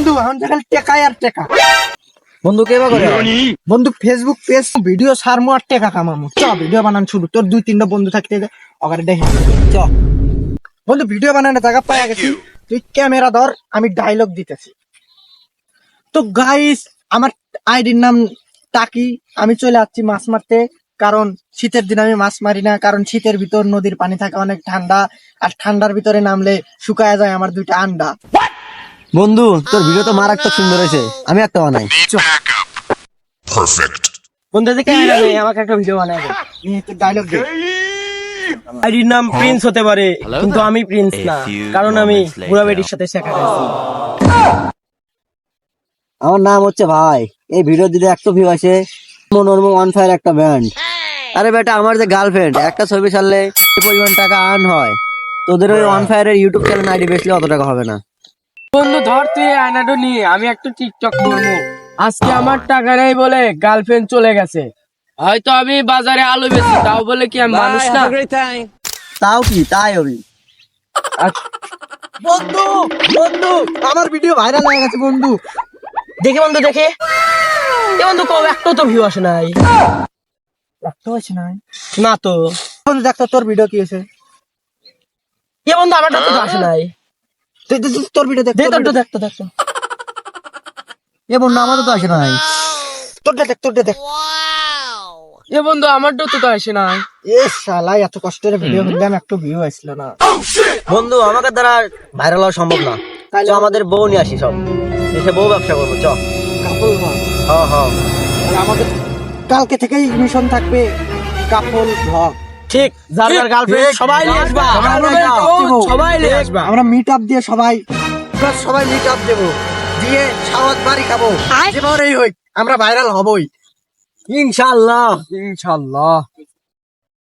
বন্ধু এখন দেখাল টেকায় আর টেকা। বন্ধু কে বা করে বন্ধু ফেসবুক পেজ ভিডিও সারমু আর টেকা কামামু। চ ভিডিও বানান শুরু। তোর 2-3টা বন্ধু থাকতে ওখানে দেখে চ বন্ধু ভিডিও বানানোর জায়গা পাই গেছি। তুই ক্যামেরা ধর, আমি ডায়লগ দিতেছি। তো গাইস, আমার আইডির নাম টাকি। আমি চলে যাচ্ছি মাছ মারতে, কারণ শীতের দিন আমি মাছ মারি না, কারণ শীতের ভিতর নদীর পানি থাকে অনেক ঠান্ডা, আর ঠান্ডার ভিতরে নামলে শুকায় যায় আমার 2টা আন্ডা। বন্ধু তোর ভিডিও তো মারাত্মক সুন্দর হয়েছে, আমি একটা বানাই। Perfect. বন্ধু যে ক্যামেরা নেই, আমাকে একটা ভিডিও বানাবে। তুই ডায়লগ দে। আইডির নাম প্রিন্স হতে পারে, কিন্তু আমি প্রিন্স না, কারণ আমি বুড়া বেটির সাথে শেখা গেছি। আমার নাম হচ্ছে ভাই। এই ভিডিও দিতে 100 ভিউ আসে, মনোরম ওয়ান ফায়ার একটা ব্যান্ড। আরে বেটা, আমার যে গার্লফ্রেন্ড, একটা ছবি ছাড়লে এই পরিমাণ টাকা আর্ন হয়, তোদের ওই ওয়ান ফায়ারের ইউটিউব চ্যানেল আইডি বেচলে অত টাকা হবে না। বন্ধু ধর তুই আয়নাটা নিয়ে আমি একটু টিকটক করবো। আজকে আমার টাকা নেই বলে গার্লফ্রেন্ড চলে গেছে। হয়তো আমি বাজারে আলু বেচি, তাও বলে কি আমি মানুষ না? তাও কি তাই হবি। বন্ধু বন্ধু আমার ভিডিও ভাইরাল হয়ে গেছে বন্ধু। দেখে বন্ধু দেখে এ বন্ধু কবে একটাও তো ভিউ আসে নাই। রাখতে পারছি না না তো বন্ধু, দেখ তো তোর ভিডিও কি আছে। এ বন্ধু আমারটা তো আসে নাই। তোর ভিডিও দেখ, দেখ তো দেখ তো দেখ তো। এ বন্ধু আমারও তো আসে নাই। তোরটা দেখ, তোরটা দেখ। এ বন্ধু আমারটা তো আসে নাই। এ শালা, এত কষ্টের ভিডিও করলাম, একটু ভিউ আসছিল না। বন্ধু আমাকে দ্বারা ভাইরাল হওয়া সম্ভব না, তাহলে আমাদের বউ নিয়ে আসি, সব এসে বউ ব্যবসা করবো। চ কাপল ভাগ। হ্যাঁ হ্যাঁ, আর আমাদের কালকে থেকেই মিশন থাকবে কাপল ভ্লগ। ঠিক, যার যার গার্লফ্রেন্ড সবাই নিয়ে আসবা, সবাই নিয়ে আসবা। আমরা মিট আপ দিয়ে সবাই মিট আপ দেবো, দিয়ে সাওয়াত বাড়ি খাবো। যেভাবেই হোক আমরা ভাইরাল হবই ইনশাআল্লাহ। ইনশাআল্লাহ।